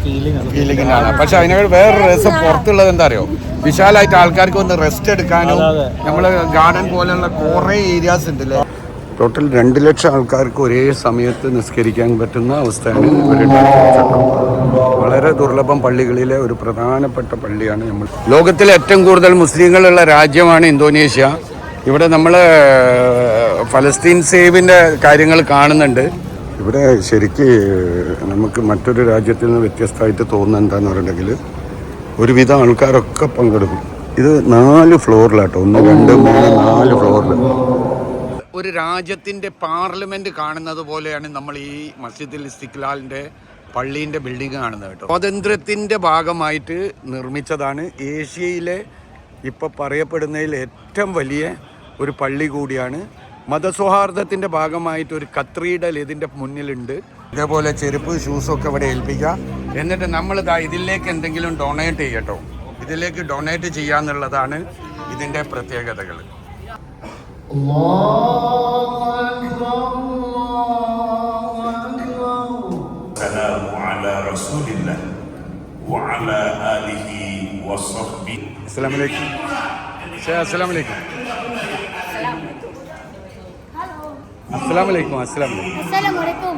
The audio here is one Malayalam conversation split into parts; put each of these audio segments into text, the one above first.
ഫീലിംഗിനാണ്. പക്ഷെ അതിനോട് വേറൊരു രസം പുറത്തുള്ളത് എന്താ അറിയോ, വിശാലമായിട്ട് ആൾക്കാർക്ക് ഒന്ന് റെസ്റ്റ് എടുക്കാനും നമ്മള് ഗാർഡൻ പോലെയുള്ള കുറെ ഏരിയാസ് ഉണ്ട് അല്ലേ. ടോട്ടൽ 2 ലക്ഷം ആൾക്കാർക്ക് ഒരേ സമയത്ത് നിസ്കരിക്കാൻ പറ്റുന്ന അവസ്ഥയാണ് വളരെ ദുർലഭം പള്ളികളിലെ ഒരു പ്രധാനപ്പെട്ട പള്ളിയാണ് നമ്മൾ. ലോകത്തിലെ ഏറ്റവും കൂടുതൽ മുസ്ലിങ്ങളുള്ള രാജ്യമാണ് ഇന്തോനേഷ്യ. ഇവിടെ നമ്മൾ ഫലസ്തീൻ സേവിൻ്റെ കാര്യങ്ങൾ കാണുന്നുണ്ട്. ഇവിടെ ശരിക്ക് നമുക്ക് മറ്റൊരു രാജ്യത്തിൽ നിന്ന് വ്യത്യസ്തമായിട്ട് തോന്നുന്നത് എന്താണെന്ന് പറഞ്ഞിട്ടുണ്ടെങ്കിൽ ഒരുവിധം ആൾക്കാരൊക്കെ പങ്കെടുക്കും. ഇത് 4 ഫ്ലോറിലാട്ടോ, 1 2 3 4 ഫ്ലോറിൽ. ഒരു രാജ്യത്തിൻ്റെ പാർലമെൻറ്റ് കാണുന്നത് പോലെയാണ് നമ്മൾ ഈ മസ്ജിദുൽ ഇസ്തിക്ലാലിൻ്റെ പള്ളീൻ്റെ ബിൽഡിംഗ് കാണുന്നത് കേട്ടോ. സ്വാതന്ത്ര്യത്തിൻ്റെ ഭാഗമായിട്ട് നിർമ്മിച്ചതാണ്. ഏഷ്യയിലെ ഇപ്പോൾ പറയപ്പെടുന്നതിൽ ഏറ്റവും വലിയ ഒരു പള്ളി കൂടിയാണ്. മതസൗഹാർദ്ദത്തിൻ്റെ ഭാഗമായിട്ട് ഒരു കത്രീഡൽ ഇതിൻ്റെ മുന്നിലുണ്ട്. ഇതേപോലെ ചെരുപ്പ് ഷൂസൊക്കെ ഇവിടെ ഏൽപ്പിക്കുക. എന്നിട്ട് നമ്മൾ ഇതിലേക്ക് എന്തെങ്കിലും ഡൊണേറ്റ് ചെയ്യട്ടോ. ഇതിലേക്ക് ഡൊണേറ്റ് ചെയ്യാന്നുള്ളതാണ് ഇതിൻ്റെ പ്രത്യേകതകൾ. അസ്സലാമലൈക്കും. അസ്സലാമലൈക്കും. അസ്സലാമലൈക്കും. അസ്സലാമലൈക്കും.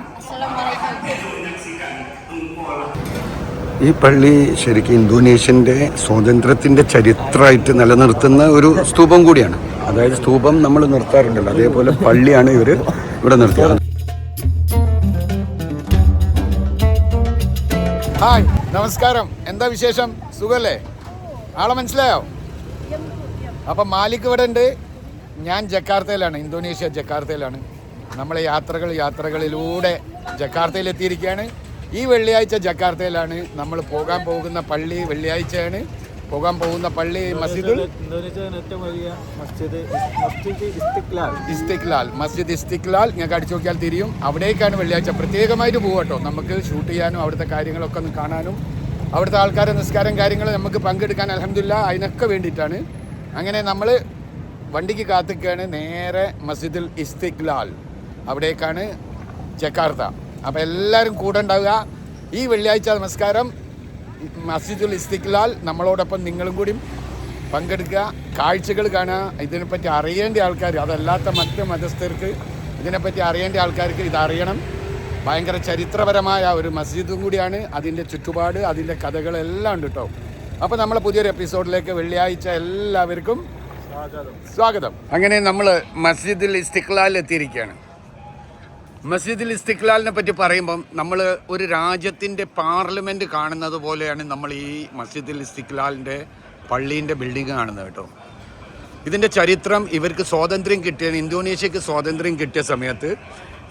ഈ പള്ളി ശരിക്കും ഇന്തോനേഷ്യൻ്റെ സ്വാതന്ത്ര്യത്തിൻ്റെ ചരിത്രമായിട്ട് നിലനിർത്തുന്ന ഒരു സ്തൂപം കൂടിയാണ്. അതായത് സ്തൂപം നമ്മൾ നിർത്താറുണ്ടല്ലോ, അതേപോലെ പള്ളിയാണ് ഇവർ ഇവിടെ നിർത്തിയത്. ഹായ്, നമസ്കാരം. എന്താ വിശേഷം? സുഖല്ലേ? ആളെ മനസ്സിലായോ? അപ്പം മാലിക് ഇവിടെ ഉണ്ട്. ഞാൻ ജക്കാർത്തയിലാണ്, ഇന്തോനേഷ്യ ജക്കാർത്തയിലാണ്. നമ്മളെ യാത്രകളിലൂടെ ജക്കാർത്തയിലെത്തിയിരിക്കുകയാണ്. ഈ വെള്ളിയാഴ്ച ജക്കാർത്തയിലാണ് നമ്മൾ പോകാൻ പോകുന്ന പള്ളി. വെള്ളിയാഴ്ചയാണ് പോകാൻ പോകുന്ന പള്ളി മസ്ജിദുൽ ഇസ്തിക്ലാൽ. മസ്ജിദ് ഇസ്തിക്ലാൽ ഞങ്ങൾക്ക് അടിച്ചു നോക്കിയാൽ തിരിയും. അവിടേക്കാണ് വെള്ളിയാഴ്ച പ്രത്യേകമായിട്ട് പോകുക കേട്ടോ. നമുക്ക് ഷൂട്ട് ചെയ്യാനും അവിടുത്തെ കാര്യങ്ങളൊക്കെ ഒന്ന് കാണാനും അവിടുത്തെ ആൾക്കാരെ നിസ്കാരം കാര്യങ്ങൾ നമുക്ക് പങ്കെടുക്കാൻ അൽഹംദുലില്ലാ അതിനൊക്കെ വേണ്ടിയിട്ടാണ്. അങ്ങനെ നമ്മൾ വണ്ടിക്ക് കാത്തിക്കുകയാണ്. നേരെ മസ്ജിദുൽ ഇസ്തിക്ലാൽ അവിടേക്കാണ് ജക്കാർത്ത. അപ്പോൾ എല്ലാവരും കൂടെ ഉണ്ടാവുക. ഈ വെള്ളിയാഴ്ച നമസ്കാരം മസ്ജിദുൽ ഇസ്തിക്ലാൽ നമ്മളോടൊപ്പം നിങ്ങളും കൂടി പങ്കെടുക്കുക, കാഴ്ചകൾ കാണുക. ഇതിനെപ്പറ്റി അറിയേണ്ട ആൾക്കാർ, അതല്ലാത്ത മറ്റ് മതസ്ഥർക്ക് ഇതിനെപ്പറ്റി അറിയേണ്ട ആൾക്കാർക്ക് ഇതറിയണം. ഭയങ്കര ചരിത്രപരമായ ഒരു മസ്ജിദും കൂടിയാണ്. അതിൻ്റെ ചുറ്റുപാട്, അതിൻ്റെ കഥകളെല്ലാം ഉണ്ട് കേട്ടോ. അപ്പോൾ നമ്മളെ പുതിയൊരു എപ്പിസോഡിലേക്ക് വെള്ളിയാഴ്ച എല്ലാവർക്കും സ്വാഗതം. അങ്ങനെ നമ്മൾ മസ്ജിദുൽ ഇസ്തിക്ലാലിൽ എത്തിയിരിക്കുകയാണ്. മസ്ജിദുൽ ഇസ്തിക്ലാലിനെ പറ്റി പറയുമ്പം നമ്മൾ ഒരു രാജ്യത്തിൻ്റെ പാർലമെൻറ്റ് കാണുന്നത് പോലെയാണ് നമ്മൾ ഈ മസ്ജിദുൽ ഇസ്തിക്ലാലിൻ്റെ പള്ളീൻ്റെ ബിൽഡിംഗ് കാണുന്നത് കേട്ടോ. ഇതിൻ്റെ ചരിത്രം, ഇവർക്ക് സ്വാതന്ത്ര്യം കിട്ടിയ, ഇന്തോനേഷ്യക്ക് സ്വാതന്ത്ര്യം കിട്ടിയ സമയത്ത്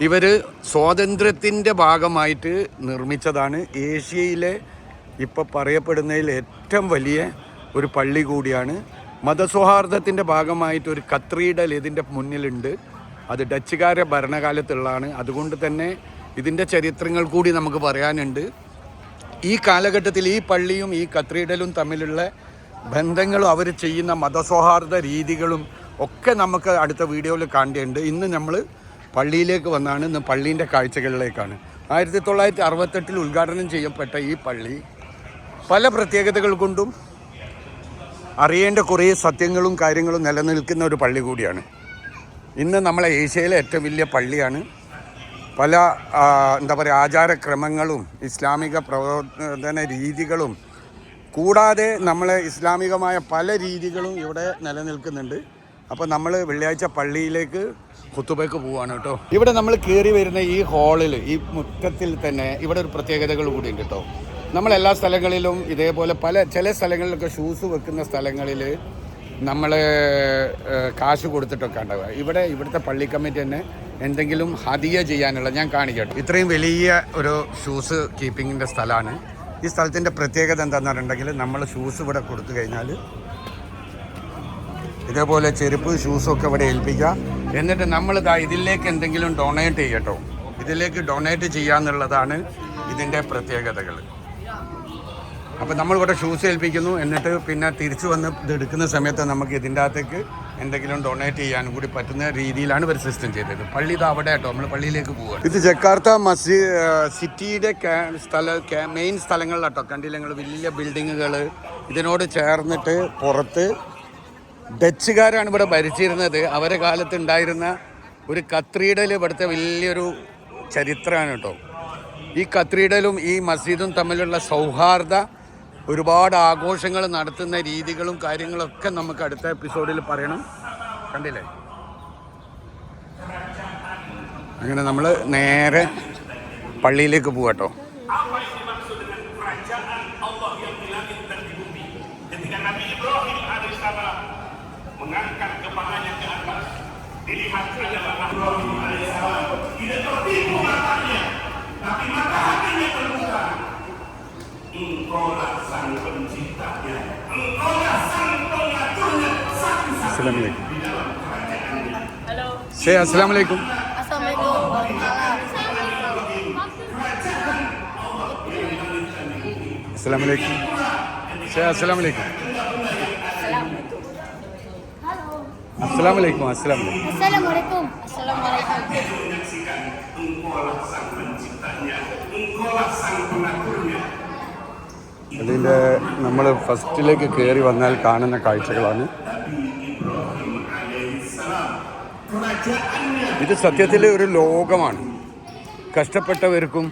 ഇവർ സ്വാതന്ത്ര്യത്തിൻ്റെ ഭാഗമായിട്ട് നിർമ്മിച്ചതാണ്. ഏഷ്യയിലെ ഇപ്പോൾ പറയപ്പെടുന്നതിൽ ഏറ്റവും വലിയ ഒരു പള്ളി കൂടിയാണ്. മതസൗഹാർദ്ദത്തിൻ്റെ ഭാഗമായിട്ട് ഒരു കത്രീഡൽ ഇതിൻ്റെ മുന്നിലുണ്ട്. അത് ഡച്ചുകാരെ ഭരണകാലത്തുള്ളതാണ്. അതുകൊണ്ട് തന്നെ ഇതിൻ്റെ ചരിത്രങ്ങൾ കൂടി നമുക്ക് പറയാനുണ്ട്. ഈ കാലഘട്ടത്തിൽ ഈ പള്ളിയും ഈ കത്രീഡലും തമ്മിലുള്ള ബന്ധങ്ങളും അവർ ചെയ്യുന്ന മതസൗഹാർദ്ദ രീതികളും ഒക്കെ നമുക്ക് അടുത്ത വീഡിയോയിൽ കാണേണ്ടതുണ്ട്. ഇന്ന് നമ്മൾ പള്ളിയിലേക്ക് വന്നാണ്. ഇന്ന് പള്ളീൻ്റെ കാഴ്ചകളിലേക്കാണ്. 1968 ഉദ്ഘാടനം ചെയ്യപ്പെട്ട ഈ പള്ളി പല പ്രത്യേകതകൾ കൊണ്ടും അറിയേണ്ട കുറേ സത്യങ്ങളും കാര്യങ്ങളും നിലനിൽക്കുന്ന ഒരു പള്ളി കൂടിയാണ്. ഇന്ന് നമ്മളെ ഏഷ്യയിലെ ഏറ്റവും വലിയ പള്ളിയാണ്. പല എന്താ പറയുക ആചാരക്രമങ്ങളും ഇസ്ലാമിക പ്രവർത്തന രീതികളും കൂടാതെ നമ്മളെ ഇസ്ലാമികമായ പല രീതികളും ഇവിടെ നിലനിൽക്കുന്നുണ്ട്. അപ്പോൾ നമ്മൾ വെള്ളിയാഴ്ച പള്ളിയിലേക്ക് ഖുതുബയ്ക്ക് പോവാണ് കേട്ടോ. ഇവിടെ നമ്മൾ കയറി വരുന്ന ഈ ഹാളിൽ, ഈ മുറ്റത്തിൽ തന്നെ ഇവിടെ ഒരു പ്രത്യേകതകൾ കൂടി ഉണ്ട് കേട്ടോ. നമ്മളെല്ലാ സ്ഥലങ്ങളിലും ഇതേപോലെ ചില സ്ഥലങ്ങളിലൊക്കെ ഷൂസ് വെക്കുന്ന സ്ഥലങ്ങളിൽ നമ്മൾ കാശ് കൊടുത്തിട്ടൊക്കെ ഉണ്ടാവുക. ഇവിടുത്തെ പള്ളി കമ്മിറ്റി തന്നെ എന്തെങ്കിലും ഹദിയ ചെയ്യാനുള്ള ഞാൻ കാണിക്കട്ടെ. ഇത്രയും വലിയ ഒരു ഷൂസ് കീപ്പിങ്ങിൻ്റെ സ്ഥലമാണ്. ഈ സ്ഥലത്തിൻ്റെ പ്രത്യേകത എന്താണെന്ന് പറഞ്ഞിട്ടുണ്ടെങ്കിൽ നമ്മൾ ഷൂസ് ഇവിടെ കൊടുത്തു കഴിഞ്ഞാൽ ഇതേപോലെ ചെരുപ്പ് ഷൂസൊക്കെ ഇവിടെ ഏൽപ്പിക്കുക. എന്നിട്ട് നമ്മൾ ഇതിലേക്ക് എന്തെങ്കിലും ഡൊണേറ്റ് ചെയ്യട്ടോ. ഇതിലേക്ക് ഡൊണേറ്റ് ചെയ്യാന്നുള്ളതാണ് ഇതിൻ്റെ പ്രത്യേകതകൾ. അപ്പോൾ നമ്മളിവിടെ ഷൂസ് ഏൽപ്പിക്കുന്നു. എന്നിട്ട് പിന്നെ തിരിച്ചു വന്ന് ഇത് എടുക്കുന്ന സമയത്ത് നമുക്ക് ഇതിൻ്റെ അകത്തേക്ക് എന്തെങ്കിലും ഡൊണേറ്റ് ചെയ്യാനും കൂടി പറ്റുന്ന രീതിയിലാണ് ഇവർ സിസ്റ്റം ചെയ്തത്. പള്ളി ഇത് അവിടെ കേട്ടോ, നമ്മൾ പള്ളിയിലേക്ക് പോവുക. ഇത് ജക്കാർത്ത സിറ്റിയുടെ മെയിൻ സ്ഥലങ്ങളിലാട്ടോ. കണ്ടില്ല നിങ്ങൾ, വലിയ ബിൽഡിങ്ങുകൾ. ഇതിനോട് ചേർന്നിട്ട് പുറത്ത് ഡച്ചുകാരാണ് ഇവിടെ ഭരിച്ചിരുന്നത്. അവരെ കാലത്ത് ഉണ്ടായിരുന്ന ഒരു കത്തീഡ്രൽ ഇവിടുത്തെ വലിയൊരു ചരിത്രമാണ് കേട്ടോ. ഈ കത്തീഡ്രലും ഈ മസ്ജിദും തമ്മിലുള്ള സൗഹാർദ്ദ ഒരുപാട് ആഘോഷങ്ങൾ നടത്തുന്ന രീതികളും കാര്യങ്ങളൊക്കെ നമുക്ക് അടുത്ത എപ്പിസോഡിൽ പറയണം. കണ്ടില്ലേ? അങ്ങനെ നമ്മൾ നേരെ പള്ളിയിലേക്ക് പോവാട്ടോ. Assalamualaikum. Assalamualaikum. Assalamualaikum. Assalamualaikum. Assalamualaikum. അതിൻ്റെ നമ്മൾ ഫസ്റ്റിലേക്ക് കയറി വന്നാൽ കാണുന്ന കാഴ്ചകളാണ് ഇത്. സത്യത്തിൽ ഒരു ലോകമാണ്. കഷ്ടപ്പെട്ടവർക്കും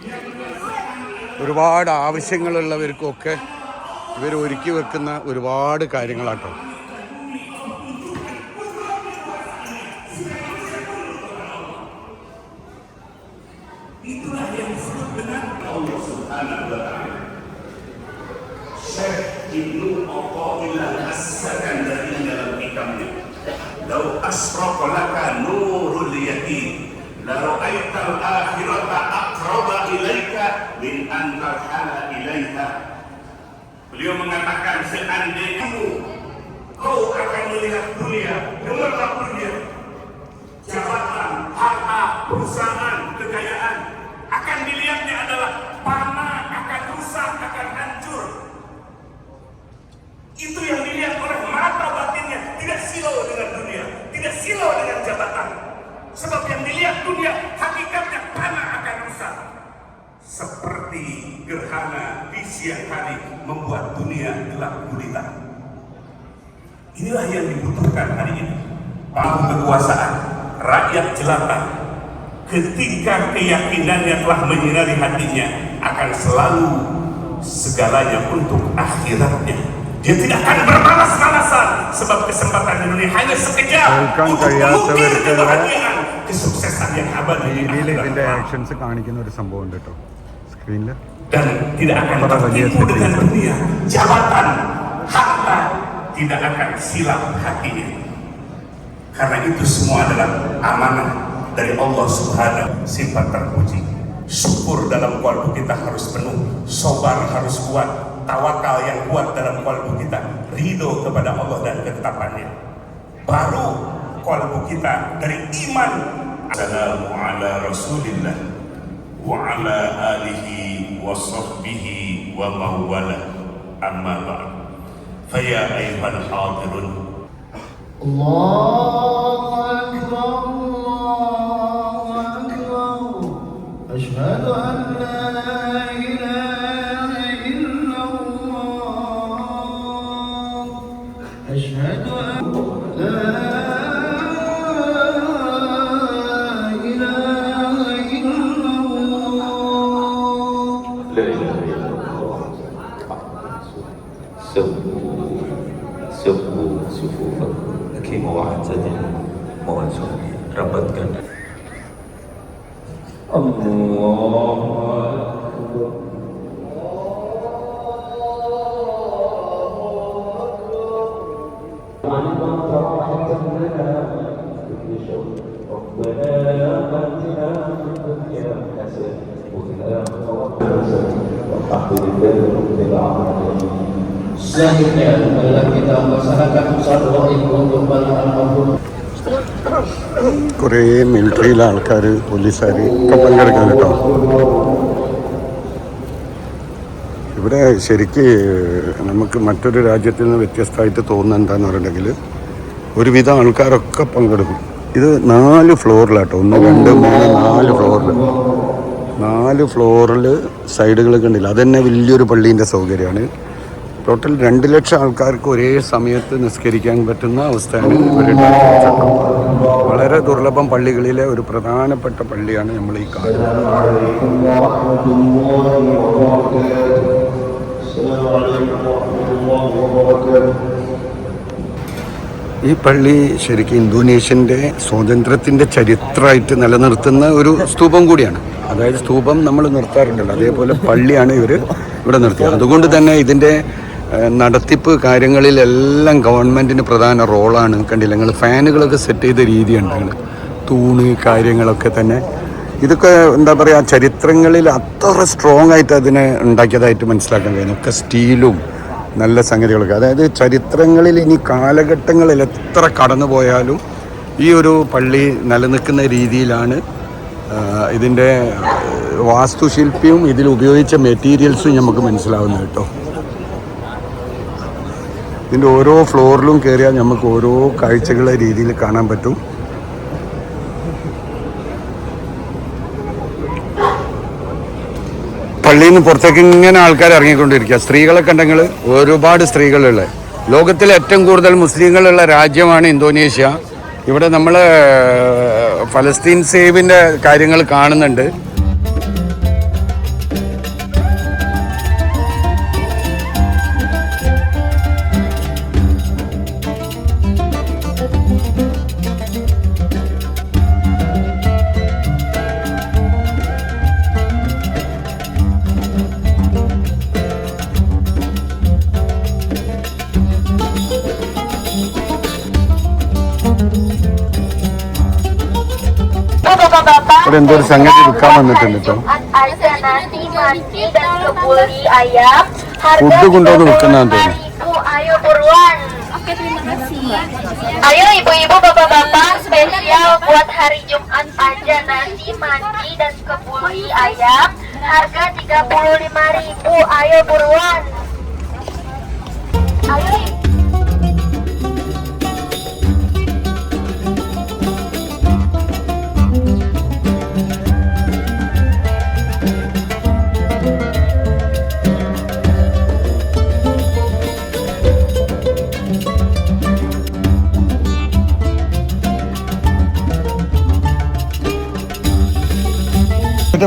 ഒരുപാട് ആവശ്യങ്ങളുള്ളവർക്കും ഒക്കെ ഇവർ ഒരുക്കി വെക്കുന്ന ഒരുപാട് കാര്യങ്ങളാട്ടോ. Lau asraqa laka nurul yaqin la ra'aital akhirata aqraba ilaika min an tarhala ilaiha. Beliau mengatakan, seandainya kau akan melihat dunia, dengarlah dunia, jabatan, harta, perusahaan, kekayaan, akan dilihatnya adalah panah, akan rusak, akan hancur. Itu yang dilihat oleh mata batinnya, tidak silau dengan dunia, tidak silau dengan jabatan. Sebab yang dilihat dunia, hakikatnya tanah akan rusak. Seperti gerhana di siang hari membuat dunia gelap gulita. Inilah yang dibutuhkan hari ini. Paham kekuasaan, rakyat jelata, ketika keyakinannya telah menyinari hatinya, akan selalu segalanya untuk akhiratnya. Dia tidak akan bermalas-malasan, sebab kesempatan dunia hanya sekejap untuk mengukir kebahagiaan, kesuksesan yang abadi. ഇതിന്റെ ആക്ഷൻസ് കാണിക്കുന്ന ഒരു സംഭവം ഉണ്ട് കേട്ടോ സ്ക്രീനിൽ. Dan tidak akan tertipu dengan dunia, jabatan, harta, tidak akan silap hatinya. Karena itu semua adalah amanah dari Allah Subhanahu. Sifat terpuji, syukur dalam kalbu kita harus penuh, sabar harus kuat, tawakal yang kuat dalam kalbu kita, ridho kepada Allah dan ketetapannya. Baru kalbu kita dari iman. Assalamu ala Rasulillah wa ala alihi wa sahbihi wa mawala, amma ba'd. Faya ayyuhal hadirun, Allahu akbar, Allahu akbar, asyhadu an la ilaha illallah, asyhadu an la rapatkan selanjutnya adalah kita melaksanakan salat untuk balik al-mahfuz. കുറേ മിലിറ്ററിയിലെ ആൾക്കാർ, പോലീസുകാർ ഒക്കെ പങ്കെടുക്കാൻ കേട്ടോ. ഇവിടെ ശരിക്ക് നമുക്ക് മറ്റൊരു രാജ്യത്തിൽ നിന്ന് വ്യത്യസ്തമായിട്ട് തോന്നുന്നത് എന്താണെന്ന് പറഞ്ഞിട്ടുണ്ടെങ്കിൽ ഒരുവിധം ആൾക്കാരൊക്കെ പങ്കെടുക്കും. ഇത് 4 ഫ്ലോറിലാട്ടോ, 1 2 3 4 ഫ്ലോറിൽ 4 ഫ്ലോറിൽ സൈഡുകളൊക്കെ ഉണ്ടല്ലോ. അതുതന്നെ വലിയൊരു പള്ളീൻ്റെ സൗകര്യമാണ്. ടോട്ടൽ 2 ലക്ഷം ആൾക്കാർക്ക് ഒരേ സമയത്ത് നിസ്കരിക്കാൻ പറ്റുന്ന അവസ്ഥയാണ് ഇവരുണ്ടാക്കി വെച്ചിട്ടുള്ളത്. വളരെ ദുർലഭം പള്ളികളിലെ ഒരു പ്രധാനപ്പെട്ട പള്ളിയാണ് നമ്മൾ ഈ കാണുന്നത്. ഈ പള്ളി ശരിക്കും ഇന്തോനേഷ്യൻ്റെ സ്വാതന്ത്ര്യത്തിൻ്റെ ചരിത്രമായിട്ട് നിലനിർത്തുന്ന ഒരു സ്തൂപം കൂടിയാണ്. അതായത് സ്തൂപം നമ്മൾ നിർത്താറുണ്ടല്ലോ, അതേപോലെ പള്ളിയാണ് ഇവിടെ നിർത്തിയത്. അതുകൊണ്ട് തന്നെ ഇതിൻ്റെ നടത്തിപ്പ് കാര്യങ്ങളിലെല്ലാം ഗവൺമെൻറ്റിന് പ്രധാന റോളാണ്. കണ്ടില്ല നിങ്ങൾ, ഫാനുകളൊക്കെ സെറ്റ് ചെയ്ത രീതിയുണ്ട്, തൂണ് കാര്യങ്ങളൊക്കെ തന്നെ. ഇതൊക്കെ എന്താ പറയുക, ചരിത്രങ്ങളിൽ അത്ര സ്ട്രോങ് ആയിട്ട് അതിനെ ഉണ്ടാക്കിയതായിട്ട് മനസ്സിലാക്കാൻ കഴിയുന്നു. ഒക്കെ സ്റ്റീലും നല്ല സംഗതികളൊക്കെ. അതായത് ചരിത്രങ്ങളിൽ ഇനി കാലഘട്ടങ്ങളിൽ എത്ര കടന്നു പോയാലും ഈ ഒരു പള്ളി നിലനിൽക്കുന്ന രീതിയിലാണ് ഇതിൻ്റെ വാസ്തുശില്പിയും ഇതിൽ ഉപയോഗിച്ച മെറ്റീരിയൽസും നമുക്ക് മനസ്സിലാവുന്നത് കേട്ടോ. ഇതിൻ്റെ ഓരോ ഫ്ലോറിലും കയറിയാൽ നമുക്ക് ഓരോ കാഴ്ചകളെ രീതിയിൽ കാണാൻ പറ്റും. പള്ളിയിൽ നിന്ന് പുറത്തേക്ക് ഇങ്ങനെ ആൾക്കാർ ഇറങ്ങിക്കൊണ്ടിരിക്കുക. സ്ത്രീകളൊക്കെ ഉണ്ടെങ്കിൽ ഒരുപാട് സ്ത്രീകളുള്ള, ലോകത്തിലെ ഏറ്റവും കൂടുതൽ മുസ്ലിങ്ങളുള്ള രാജ്യമാണ് ഇന്തോനേഷ്യ. ഇവിടെ നമ്മൾ ഫലസ്തീൻ സേവിൻ്റെ കാര്യങ്ങൾ കാണുന്നുണ്ട്. ഇവിടെ എന്തോ ഒരു സംഗതി വിൽക്കാൻ വന്നിട്ടുണ്ട് കേട്ടോ. ഫുഡ് കൊണ്ടുവന്ന് വിൽക്കുന്നതാന്ന് തോന്നുന്നു. Ayo ibu-ibu, bapak-bapak, spesial buat hari Jumat aja nasi, mandi, dan kebuli ayam. Harga 35.000. Ayo buruan. Ayo.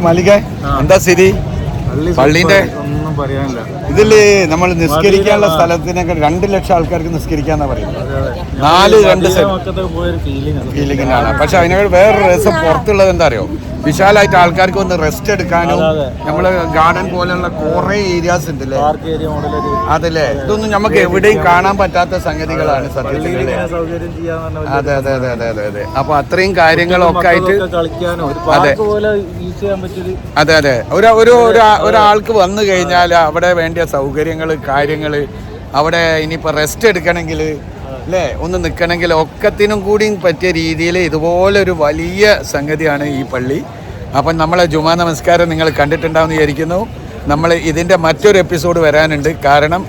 Malika എന്താ സ്ഥിതി? പള്ളീന്റെ ഒന്നും പറയാനില്ല. ഇതില് നമ്മൾ നിസ്കരിക്കാനുള്ള സ്ഥലത്തിനൊക്കെ 2 ലക്ഷം ആൾക്കാർക്ക് നിസ്കരിക്കാന്നാ പറയുന്നത്. 4 ഫീലിംഗിനാണ്. പക്ഷെ അതിനോട് വേറെ രസം പുറത്തുള്ളത് എന്താ അറിയോ, വിശാലായിട്ട് ആൾക്കാർക്ക് ഒന്ന് റെസ്റ്റ് എടുക്കാനും നമ്മള് ഗാർഡൻ പോലെയുള്ള കുറെ ഏരിയാസ് ഉണ്ടല്ലേ, അതല്ലേ. ഇതൊന്നും നമുക്ക് എവിടെയും കാണാൻ പറ്റാത്ത സംഗതികളാണ് സത്യത്തിൽ. അതെ അതെ അതെ അതെ അതെ അതെ. അപ്പൊ അത്രയും കാര്യങ്ങളൊക്കെ ആയിട്ട് അതെ അതെ അതെ ഒരാൾക്ക് വന്നു കഴിഞ്ഞാൽ അവിടെ വേണ്ടിയ സൗകര്യങ്ങൾ കാര്യങ്ങൾ, അവിടെ ഇനിയിപ്പോൾ റെസ്റ്റ് എടുക്കണമെങ്കിൽ അല്ലേ, ഒന്ന് നിൽക്കണമെങ്കിൽ ഒക്കത്തിനും കൂടി പറ്റിയ രീതിയിൽ ഇതുപോലൊരു വലിയ സംഗതിയാണ് ഈ പള്ളി. അപ്പം നമ്മളെ ജുമാ നമസ്കാരം നിങ്ങൾ കണ്ടിട്ടുണ്ടാവുമെന്ന് വിചാരിക്കുന്നു. നമ്മൾ ഇതിൻ്റെ മറ്റൊരു എപ്പിസോഡ് വരാനുണ്ട്. കാരണം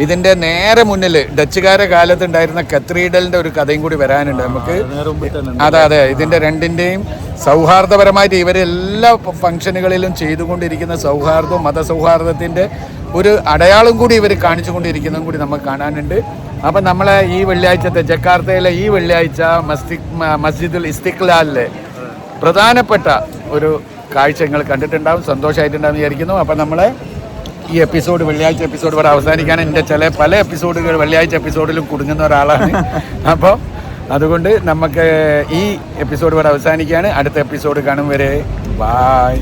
ഇതിൻ്റെ നേരെ മുന്നിൽ ഡച്ചുകാരുടെ കാലത്ത് ഉണ്ടായിരുന്ന കത്തീഡ്രലിൻ്റെ ഒരു കഥയും കൂടി വരാനുണ്ട് നമുക്ക്. അതെ അതെ, ഇതിൻ്റെ രണ്ടിൻ്റെയും സൗഹാർദ്ദപരമായിട്ട് ഇവരെല്ലാ ഫംഗ്ഷനുകളിലും ചെയ്തുകൊണ്ടിരിക്കുന്ന സൗഹാർദ്ദവും മതസൗഹാർദ്ദത്തിൻ്റെ ഒരു അടയാളം കൂടി ഇവർ കാണിച്ചുകൊണ്ടിരിക്കുന്നതും കൂടി നമുക്ക് കാണാനുണ്ട്. അപ്പം നമ്മളെ ഈ വെള്ളിയാഴ്ചത്തെ ജക്കാർത്തയിലെ ഈ വെള്ളിയാഴ്ച മസ്ജിദുൽ ഇസ്തിഖ്ലാലിലെ പ്രധാനപ്പെട്ട ഒരു കാഴ്ച നിങ്ങൾ കണ്ടിട്ടുണ്ടാവും, സന്തോഷമായിട്ടുണ്ടാവും വിചാരിക്കുന്നു. അപ്പം നമ്മളെ ഈ എപ്പിസോഡ്, വെള്ളിയാഴ്ച എപ്പിസോഡ് ഇവിടെ അവസാനിക്കാൻ എൻ്റെ പല എപ്പിസോഡുകൾ വെള്ളിയാഴ്ച എപ്പിസോഡിലും കുടുങ്ങുന്ന ഒരാളാണ്. അപ്പോൾ അതുകൊണ്ട് നമുക്ക് ഈ എപ്പിസോഡ് ഇവിടെ അവസാനിക്കുകയാണ്. അടുത്ത എപ്പിസോഡ് കാണും വരെ ബായ്.